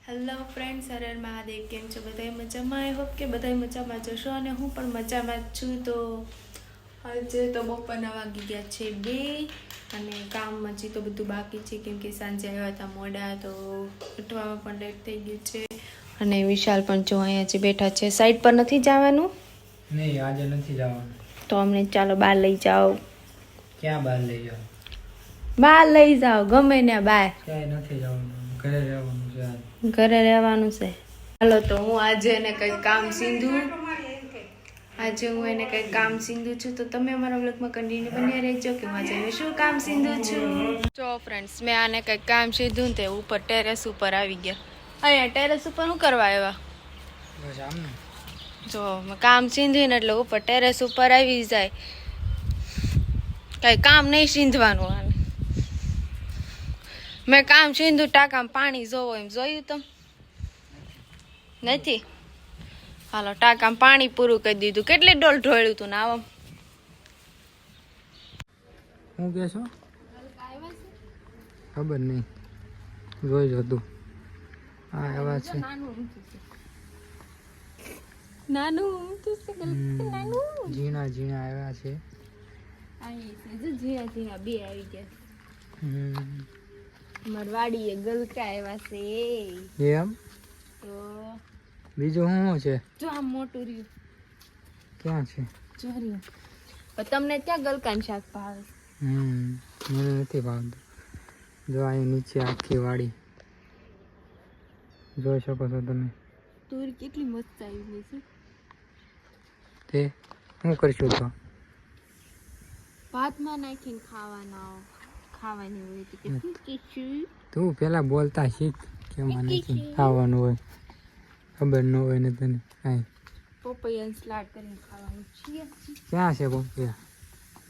Hello friends, હર મહાદેવ. કેમ છો બધાય મજામાં? આઈ હોપ કે બધાય મજામાં જશો અને હું પણ મજામાં જ છું. તો આજે તો બપોરના વાગી ગયા છે 2 અને કામ હજી તો બધું બાકી છે, કેમ કે સાંજે આવ્યા હતા મોડા, તો ઉઠવામાં પણ લેટ થઈ ગયું છે. અને વિશાલ પણ જો અહીંયા જ બેઠા છે. સાઈડ પર નથી જવાનું? નહીં, આજે નથી જવાનું. તો અમને ચાલો બહાર લઈ જાઓ. ક્યાં બહાર લઈ જાઓ? બહાર લઈ જાઓ, ગમે ને બહાર. ક્યાંય નથી જવાનું, ઘરે રહેવાનું છે આજ. ઘરે રહેવાનું છે. હાલો, તો હું આજે એને કંઈક કામ સીંધું. આજે હું એને કંઈક કામ સીંધું છું, તો તમે અમારા બ્લોગમાં કન્ટિન્યુ બન્યા રહેજો કે હું આજે એને શું કામ સીંધું છું. જો ફ્રેન્ડ્સ, મેં આને કંઈક કામ સીધું ને તે ઉપર ટેરેસ ઉપર આવી ગયા. અહીંયા ટેરેસ ઉપર શું કરવા આવ્યા? બસ આમને. જો કામ સીંધીને એટલે ઉપર ટેરેસ ઉપર આવી જાય. કઈ કામ નહીં સીંધવાનું આને. મેં કામ સીંધું, ટાંકામાં પાણી જોવો એમ જોયું તમે? નથી. હાલો, ટાંકામાં પાણી પૂરું કરી દીધું. કેટલી ડોલ ઢોળ્યું તું ને આવા? શું કે છો? ખબર નહીં, જોઈ જો તું. હા, એવા છે. નાનું ઝીણા ઝીણા આવ્યા છે. ઝીણા ઝીણા બે આવી ગયા. અમારી વાડીએ ગલકા આવ્યા છે. એમ? તો બીજું શું છે? જો આમ મોટું રહ્યું. ક્યાં છે? જો રહ્યું. પણ તમને ક્યાં ગલકાનું શાક ભાવે? મને નથી ભાવતું. જો અહીં નીચે આખી વાડી જોઈ શકો છો તમે. તુર કેટલી મસ્ત આવી ગઈ છે. તે શું કરશું તો? ભાતમાં નાખીને ખાવાની હોય તો કેટલી ટેસ્ટી. તું પેલા બોલતા શીખ કે મને ખાવાનું હોય. ખબર ન હોય ને તને કાંઈ. પપૈયાનું સલાડ કરીને ખાવાનું છે. ક્યાં છે પપૈયા?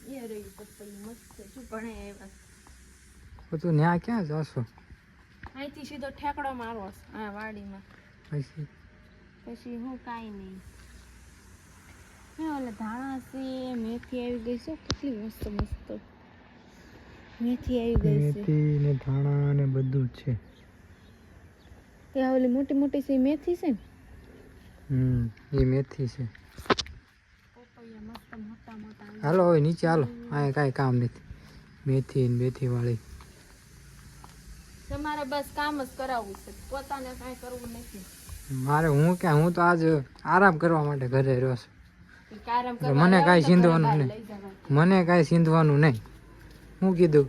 એ રહી પપૈયું મસ્ત છે. શું ભણે એવા. તું ત્યાં ક્યાં જશો? અહીંથી સીધો ઠેકડો મારવો આ વાડીમાં. પછી હું કાંઈ નહીં. ઓલા ધાણા છે, મેથી આવી ગઈ છે. કેટલી મસ્ત મસ્ત મેથી આવી ગઈ છે. મેથી ને ધાણા ને બધું જ છે. એ ઓલી મોટી મોટી છે મેથી છે ને? એ મેથી છે. પપૈયા મસ્ત મોટા મોટા. હાલો હવે નીચે હાલો, અહીંયા કાંઈ કામ નથી. મેથી ને મેથી વાળી. તમારે બસ કામ જ કરાવવું છે, પોતાને કાંઈ કરવું નથી. મારે હું તો આજ આરામ કરવા માટે ઘરે રહ્યો છું. મને કાંઈ સીંધવાનું નહીં. મને કાંઈ સીંધવાનું નહીં. હું કીધું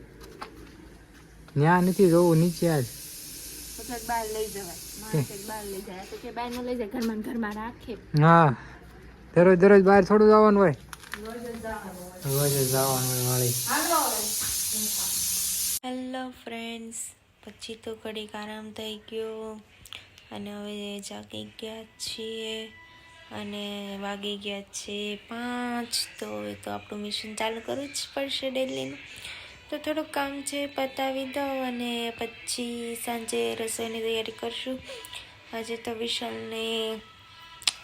ત્યાં નથી જોવું, નીચે આજ. બહાર લઈ જવાય, બહાર લઈ જાય તો કે બહાર ન લઈ જાય, ઘરમાં ઘરમાં રાખે. હા, દરરોજ બહાર થોડું જવાનું હોય. રોજ જ જવાનું હોય વાળી. હેલો ફ્રેન્ડ્સ, પછી તો ઘડીક આરામ થઈ ગયો અને હવે જાગી ગયા છીએ અને વાગી ગયા છે 5. તો હવે તો આપણું મિશન ચાલુ કરવું જ પડશે ડેલીનું. તો થોડુંક કામ છે પતાવી દઉં અને પછી સાંજે રસોઈની તૈયારી કરશું. આજે તો વિશાલને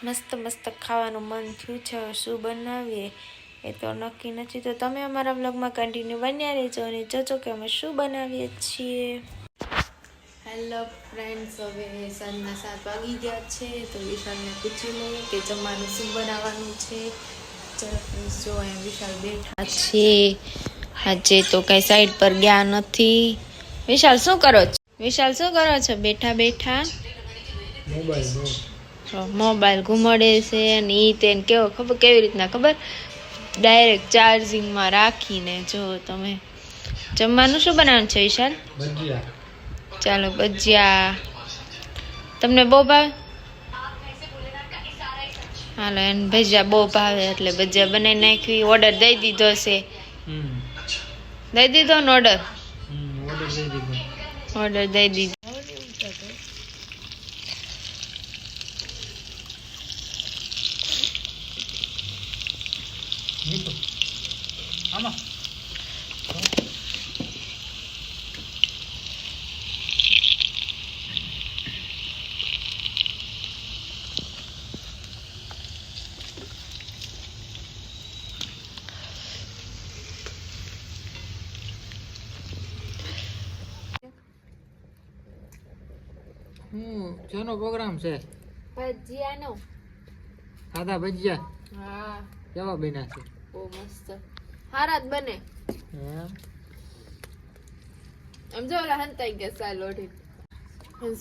મસ્ત મસ્ત ખાવાનું મન થયું છે. શું બનાવીએ એ તો નક્કી નથી. તો તમે અમારા બ્લોગમાં કન્ટિન્યુ બન્યા રહેજો અને જોજો કે અમે શું બનાવીએ છીએ. હેલો ફ્રેન્ડ્સ, હવે સાંજના 7 વાગી ગયા છે. તો વિશાલને પૂછી લઈએ કે જમવાનું શું બનાવવાનું છે. ચલો ફ્રેન્ડ્સ, જો અહીંયા વિશાલ બેઠા છે. આજે તો કઈ સાઈડ પર ગયા નથી. વિશાલ શું કરો છો? બેઠા બેઠા મોબાઈલ ઘુમાડે છે. અને ઈ તેને કેવી રીતના ખબર, ડાયરેક્ટ ચાર્જિંગમાં રાખીને. જો તમે જમવાનું શું બનાવવાનું છે વિશાલ? ભજીયા. ચાલો ભજીયા. તમને બહુ ભાવે? હાલો, એને ભજીયા બહુ ભાવે એટલે ભજીયા બનાવી નાખવી. ઓર્ડર દઈ દીધો છે. દઈ દીધો ને ઓર્ડર દઈ દીધો. શેનો પ્રોગ્રામ છે? ભજીયાનો. ખાધા ભજીયા હા, કેવા બન્યા છે? બહુ મસ્ત. હારા જ બને. એમ આમ જો ઓલા હંતાઈ ગયા સા લોઢી.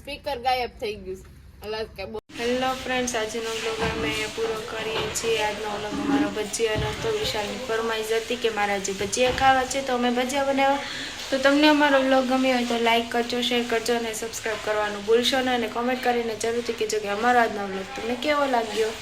સ્પીકર ગાયબ થઈ ગયું. અલાજ કે હેલો ફ્રેન્ડ્સ, આજનો વ્લોગ અમે પૂરો કરીએ છીએ. આજનો વ્લોગ અમારો ભજીયાનો હતો. વિશાલની ફરમાઈશ હતી કે મારા જે ભજીયા ખાવા છે તો અમે ભજીયા બનાવ્યા. તો તમને અમારો વ્લોગ ગમ્યો હોય તો લાઈક કરજો, શેર કરજો અને સબસ્ક્રાઈબ કરવાનું ભૂલશો નહીં. અને કોમેન્ટ કરીને જરૂરથી કહેજો કે અમારો આજનો વ્લોગ તમને કેવો લાગ્યો.